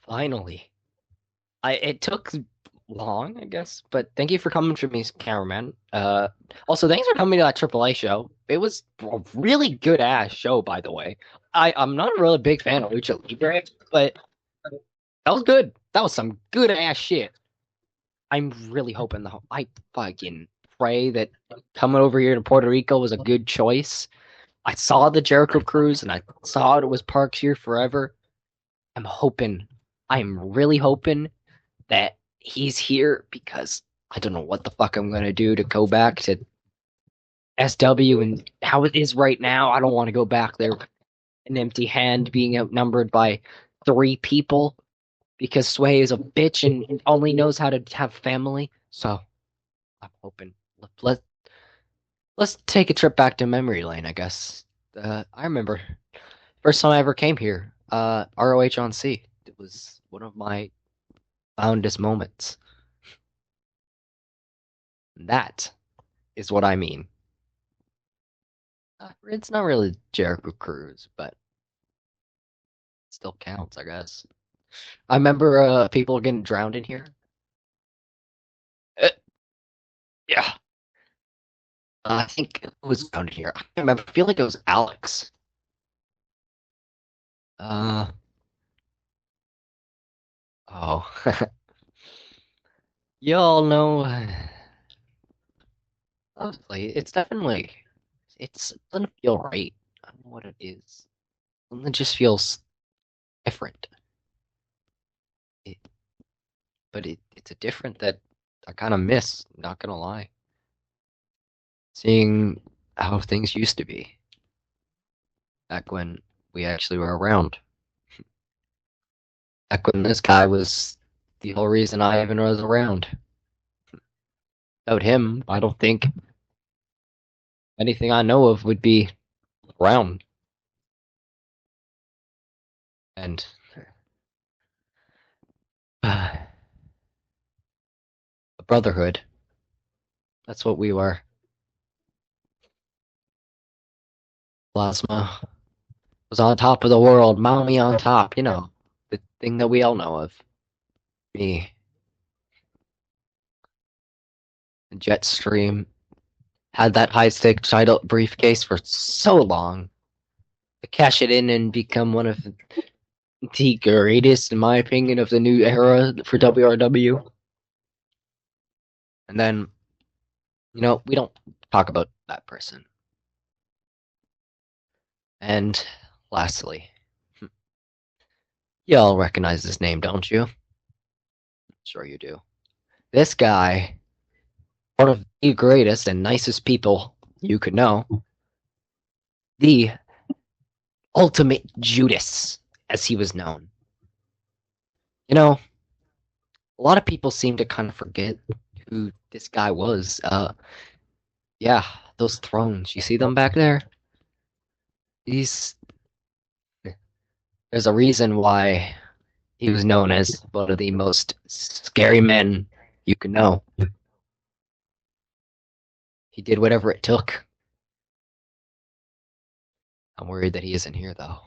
Finally. It took long, I guess, but thank you for coming to me, cameraman. Also thanks for coming to that AAA show. It was a really good ass show, by the way. I'm not a really big fan of Lucha Libre, but that was good. That was some good ass shit. I'm really hoping I fucking pray that coming over here to Puerto Rico was a good choice. I saw the Jericho Cruise and I saw it was Parks here forever. I'm hoping, I'm really hoping that he's here because I don't know what the fuck I'm gonna do to go back to SW and how it is right now. I don't want to go back there an empty hand, being outnumbered by three people because Sway is a bitch and only knows how to have family. So I'm hoping let let's take a trip back to memory lane. I guess. I remember first time I ever came here. ROH on C. It was one of my fondest moments. That is what I mean. It's not really Jericho Cruise, but it still counts, I guess. I remember people getting drowned in here. Uh, yeah, I think it was drowned in here. I can't remember. I feel like it was Alex. Uh oh, y'all know. Honestly, it's definitely it doesn't feel right. I don't know what it is. Something just feels different. It, but it's a different that I kind of miss. Not gonna lie, seeing how things used to be back when we actually were around. Back when this guy was the whole reason I even was around. Without him, I don't think anything I know of would be around. And a brotherhood. That's what we were. Plasma was on top of the world, mommy on top, the thing that we all know of. Me, Jetstream, had that high stakes title briefcase for so long. To cash it in and become one of the greatest, in my opinion, of the new era for WRW. And then, we don't talk about that person. And lastly, you all recognize this name, don't you? Sure you do. This guy, one of the greatest and nicest people you could know, the ultimate Judas, as he was known. A lot of people seem to kind of forget who this guy was. Yeah, those thrones. You see them back there? These. There's a reason why he was known as one of the most scary men you could know. He did whatever it took. I'm worried that he isn't here, though.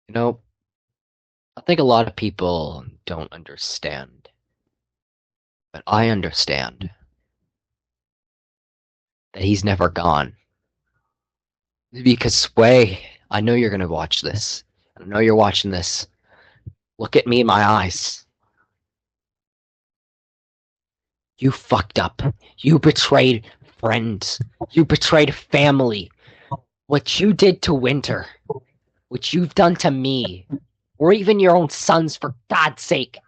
You know, I think a lot of people don't understand, but I understand that he's never gone. Because Sway, I know you're gonna watch this. I know you're watching this. Look at me in my eyes. You fucked up. You betrayed friends. You betrayed family. What you did to Winter, what you've done to me, or even your own sons, for God's sake.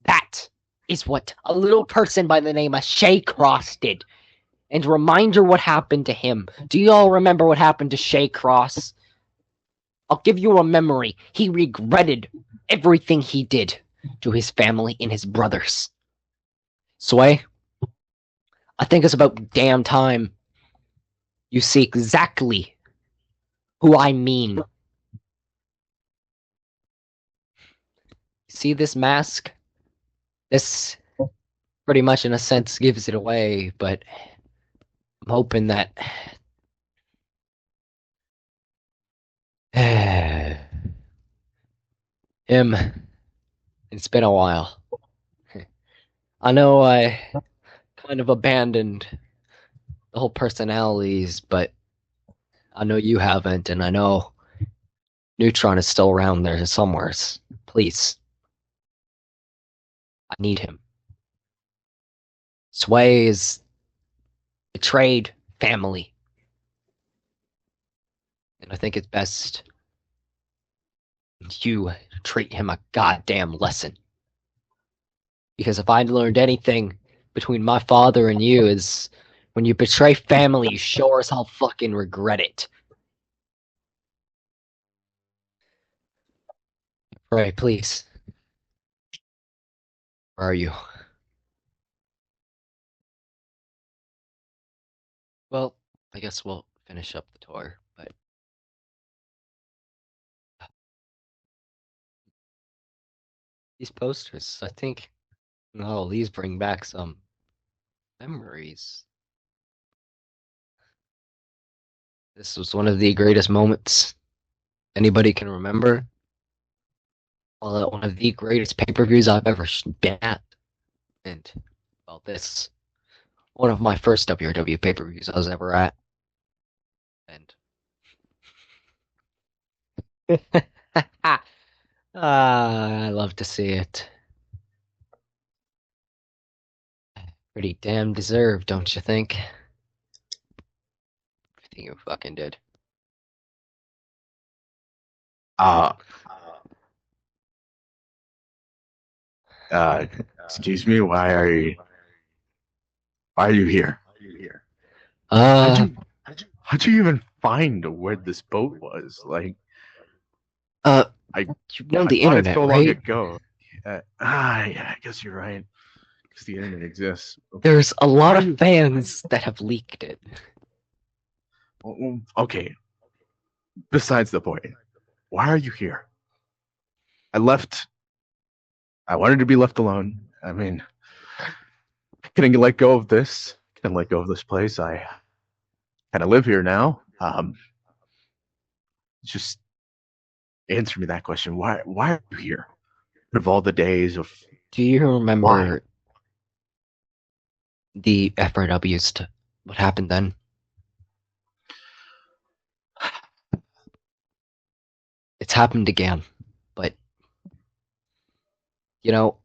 That is what a little person by the name of Shay Cross did. And reminder what happened to him. Do you all remember what happened to Shay Cross? I'll give you a memory. He regretted everything he did to his family and his brothers. Sway, I think it's about damn time you see exactly who I mean. See this mask? This pretty much in a sense gives it away, but I'm hoping that Him. It's been a while. I know I kind of abandoned the whole personalities, but I know you haven't, and I know Neutron is still around there somewhere. Please, I need him. Sway is betrayed family, and I think it's best you treat him a goddamn lesson. Because if I learned anything between my father and you is when you betray family, you sure as hell fucking regret it. Right, please. Where are you? Well, I guess we'll finish up the tour, but these posters, I think, oh, these bring back some memories. This was one of the greatest moments anybody can remember. Well, one of the greatest pay-per-views I've ever been at. And, well, this, one of my first WRW pay-per-views I was ever at. And, I love to see it. Pretty damn deserved, don't you think? Everything you fucking did. Uh, uh, excuse me, why are you here? How'd Uh, you, how'd you even find where this boat was? Like, uh, I, you know I the bought it internet, so long right? ago. Yeah, I guess you're right. Because the internet exists. There's a lot Why are of you, fans that have leaked it. okay, besides the point, why are you here? I left, I wanted to be left alone. I mean, can I let go of this? Can I let go of this place? I kind of live here now. Just answer me that question. Why are you here? Of all the days of Do you why? remember the FRWs? What happened then? It's happened again, but you know,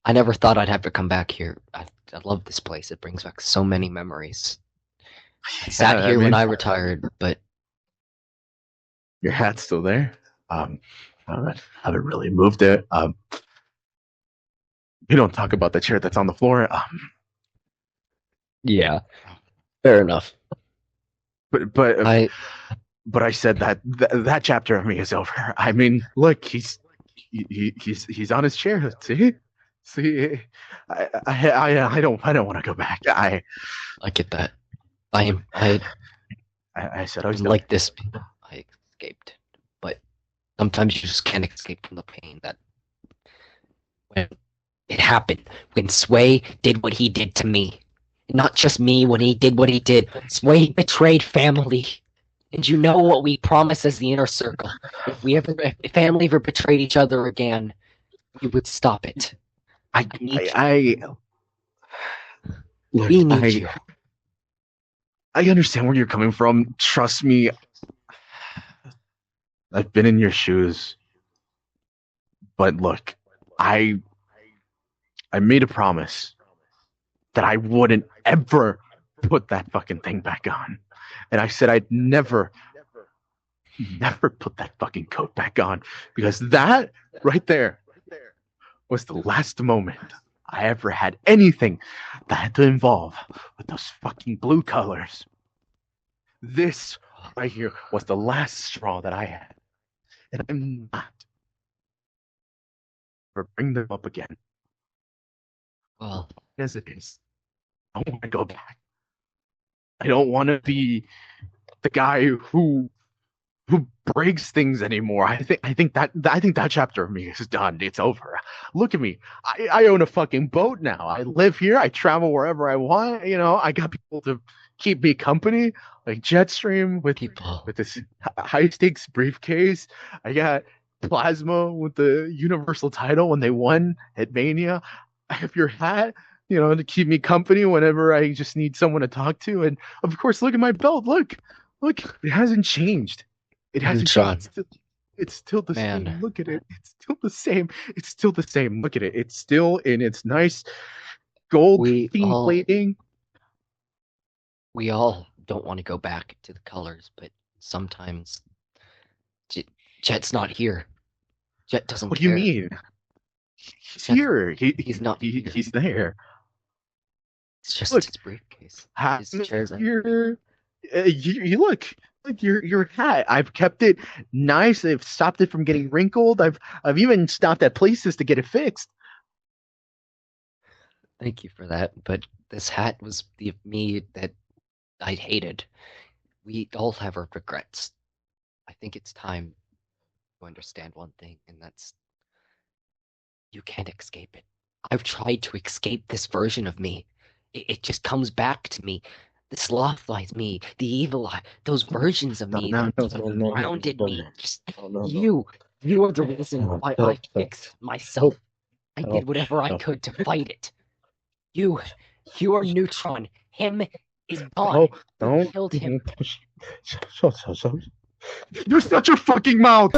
I never thought I'd have to come back here. I love this place. It brings back so many memories. I Yeah, sat I here when mean, I retired, but your hat's still there. Um, I haven't really moved it. We don't talk about the chair that's on the floor. yeah, fair enough. But but I but I said that chapter of me is over. I mean, look, he's on his chair. See, I don't want to go back. I get that. I I said I was done. like this. I escaped, but sometimes you just can't escape from the pain that when it happened. When Sway did what he did to me, not just me. When he did what he did, Sway betrayed family. And you know what we promised as the inner circle. If family ever betrayed each other again, we would stop it. I I need you. I look. We need I you. I understand where you're coming from. Trust me, I've been in your shoes. But look, I I made a promise that I wouldn't ever put that fucking thing back on. And I said I'd never put that fucking coat back on because that right there was the last moment I ever had anything that had to involve with those fucking blue colors. This right here was the last straw that I had. And I'm not ever bring them up again. Well, As it is. I don't want to go back. I don't want to be the guy who breaks things anymore. I think that chapter of me is done. It's over. Look at me. I own a fucking boat now. I live here. I travel wherever I want. I got people to keep me company, like Jetstream with people. this high stakes briefcase. I got Plasma with the Universal title when they won at Mania. I have your hat, to keep me company whenever I just need someone to talk to. And of course, look at my belt. Look, it hasn't changed. It hasn't changed. Sean, It's still the man, same. Look at it. It's still the same. It's still the same. Look at it. It's still in its nice gold we theme all plating. we all don't want to go back to the colors, but sometimes Jet's not here. Jet doesn't What do you care. mean? He's Jet, here. he's not here. He's there. It's just Look, his briefcase. His hat chairs. here. You look your hat. I've kept it nice. I've stopped it from getting wrinkled. I've even stopped at places to get it fixed. Thank you for that, but this hat was the me that I hated. We all have our regrets. I think it's time to understand one thing, and that's you can't escape it. I've tried to escape this version of me. It just comes back to me. The sloth lies me, the evil eye, those versions of me that surrounded me. Just you are the reason why I fixed myself. I did whatever I could to fight it. You are Neutron. Him is gone. You killed him. You shut your fucking mouth.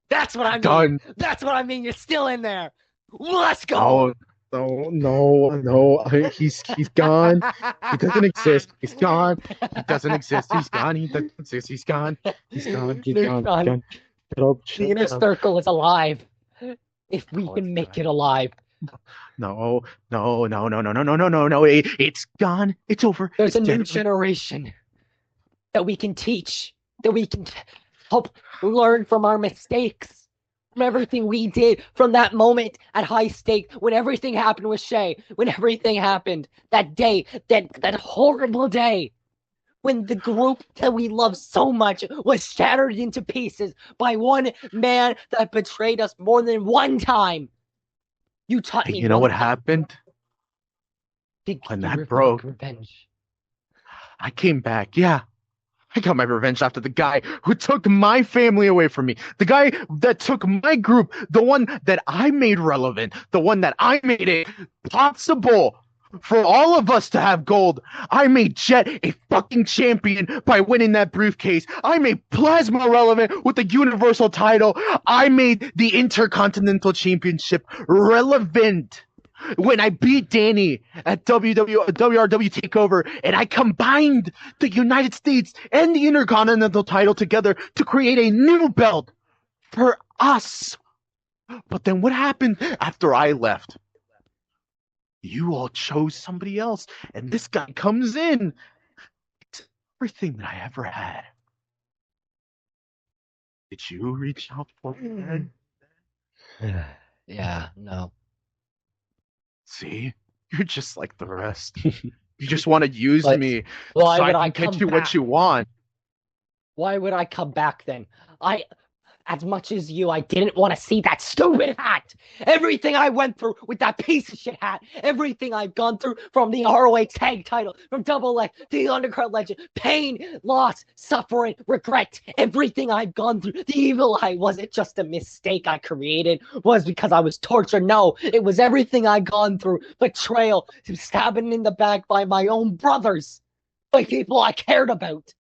That's what I mean. Done. That's what I mean. You're still in there. Let's go. No. He's gone. He doesn't exist. He's gone. He doesn't exist. He's gone. He doesn't exist. He's gone. He's gone. He's gone. The inner circle is alive. If we can make it alive. No. It's gone. It's over. There's a new generation that we can teach, that we can help learn from our mistakes, from everything we did, from that moment at High Stakes, when everything happened with Shay, when everything happened, that day, that horrible day, when the group that we love so much was shattered into pieces by one man that betrayed us more than one time. You taught me. You know what happened? When that broke, revenge. I came back. Yeah. I got my revenge after the guy who took my family away from me. The guy that took my group, the one that I made relevant, the one that I made it possible for all of us to have gold. I made Jet a fucking champion by winning that briefcase. I made Plasma relevant with the Universal title. I made the Intercontinental Championship relevant when I beat Danny at WRW TakeOver, and I combined the United States and the Intercontinental title together to create a new belt for us. But then what happened after I left? You all chose somebody else, and this guy comes in. It's everything that I ever had. Did you reach out for me? Yeah, no. See, you're just like the rest. You just want to use me why so would I can get you what you want. Why would I come back then? As much as you, I didn't want to see that stupid hat. Everything I went through with that piece of shit hat. Everything I've gone through from the ROH tag title, from Double X to the Undercard Legend. Pain, loss, suffering, regret. Everything I've gone through. The evil eye wasn't just a mistake I created. Was because I was tortured. No, it was everything I'd gone through. Betrayal, stabbing in the back by my own brothers. By people I cared about.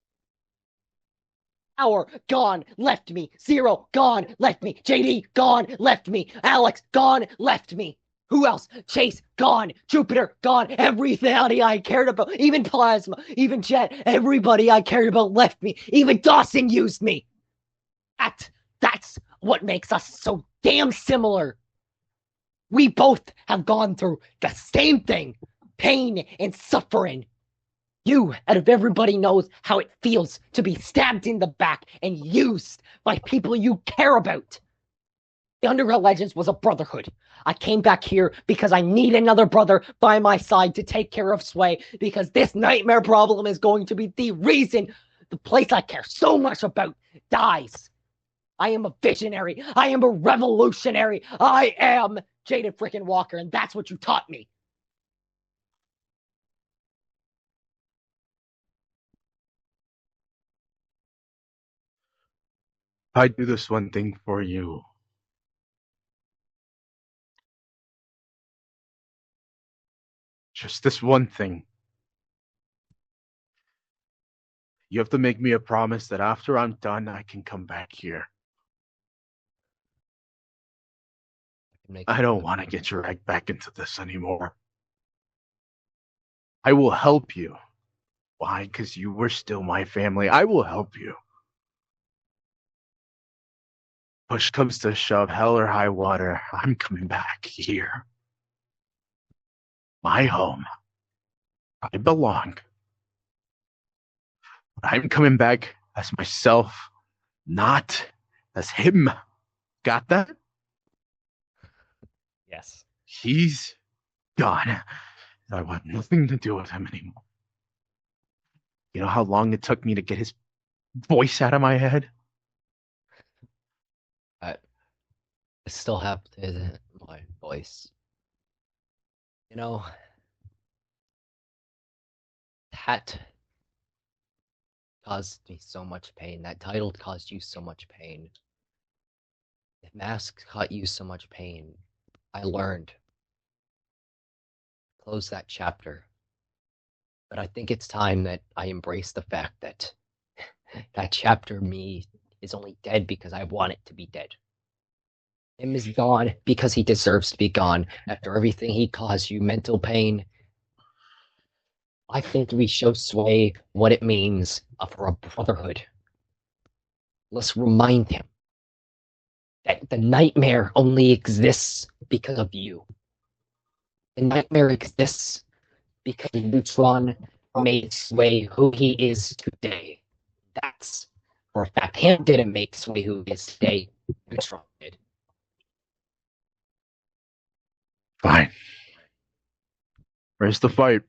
Hour gone, left me. Zero gone, left me. JD gone, left me. Alex gone, left me. Who else? Chase gone. Jupiter gone. Everybody I cared about, even Plasma, even Jet, everybody I cared about left me. Even Dawson used me. That's what makes us so damn similar. We both have gone through the same thing, pain and suffering. You, out of everybody, knows how it feels to be stabbed in the back and used by people you care about. The Underground Legends was a brotherhood. I came back here because I need another brother by my side to take care of Sway, because this nightmare problem is going to be the reason the place I care so much about dies. I am a visionary. I am a revolutionary. I am Jaden freaking Walker, and that's what you taught me. I do this one thing for you. Just this one thing. You have to make me a promise that after I'm done, I can come back here. I don't want to get dragged back into this anymore. I will help you. Why? Because you were still my family. I will help you. Push comes to shove, hell or high water, I'm coming back here. My home. I belong. But I'm coming back as myself, not as him. Got that? Yes. He's gone. I want nothing to do with him anymore. You know how long it took me to get his voice out of my head? I still have my voice. You know, that caused me so much pain. That title caused you so much pain. The mask caused you so much pain. I learned. Close that chapter. But I think it's time that I embrace the fact that that chapter me is only dead because I want it to be dead. Him is gone because he deserves to be gone. After everything he caused you, mental pain, I think we show Sway what it means for a brotherhood. Let's remind him that the nightmare only exists because of you. The nightmare exists because Neutron made Sway who he is today. That's for a fact. Him didn't make Sway who he is today. Neutron did. Fine. Where's the fight?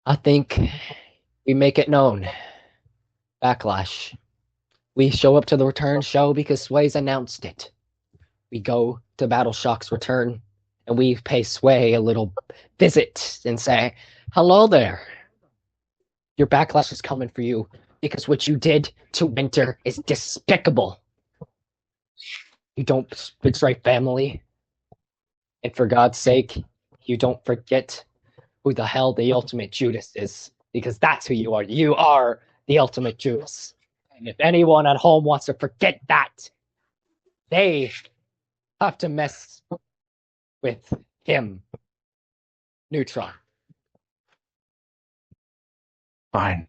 I think we make it known. Backlash. We show up to the return show because Sway's announced it. We go to Battleshock's return and we pay Sway a little visit and say, hello there. Your backlash is coming for you because what you did to Winter is despicable. You don't betray family. And for God's sake, you don't forget who the hell the ultimate Judas is, because that's who you are. You are the ultimate Judas. And if anyone at home wants to forget that, they have to mess with him. Neutron. Fine.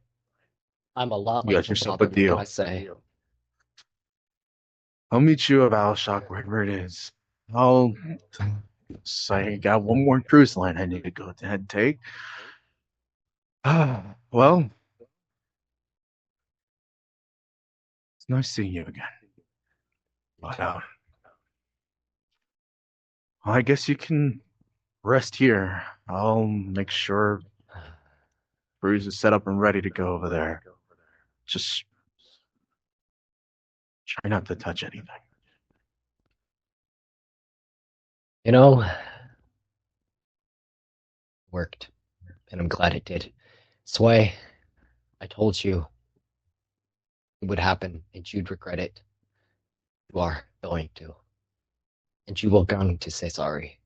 I'm a lot You got yourself a deal. I say. I'll meet you at Battleshock wherever it is. I'll say I got one more cruise line I need to go ahead and take. Well, it's nice seeing you again. But I guess you can rest here. I'll make sure Bruce is set up and ready to go over there. Just try not to touch anything. You know, worked. And I'm glad it did. Sway, I told you it would happen and you'd regret it. You are going to. And you will going to say sorry.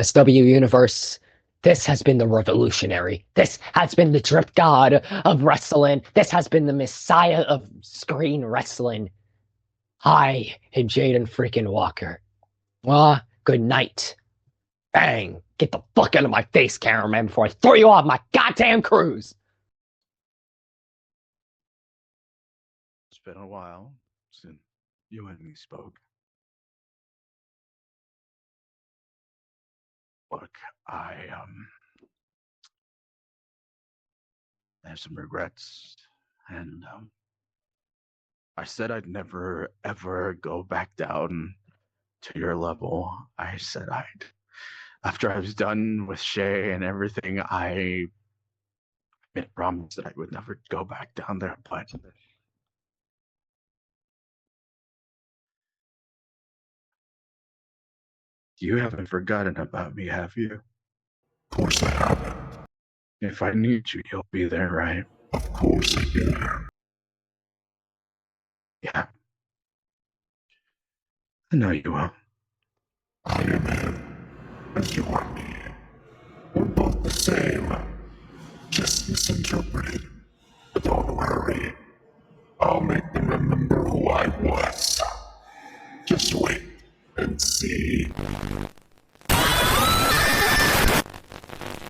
SW Universe, this has been the revolutionary. This has been the drip god of wrestling. This has been the messiah of screen wrestling. I am Jaden freaking Walker. Good night. Bang! Get the fuck out of my face, cameraman, before I throw you off my goddamn cruise! It's been a while since you and me spoke. Look, I have some regrets, and I said I'd never ever go back down to your level. I said after I was done with Shay and everything, I made a promise that I would never go back down there. But you haven't forgotten about me, have you? Of course I haven't. If I need you, you'll be there, right? Of course I do. Yeah, I know you will. Iron Man and you are me. We're both the same. Just misinterpreted.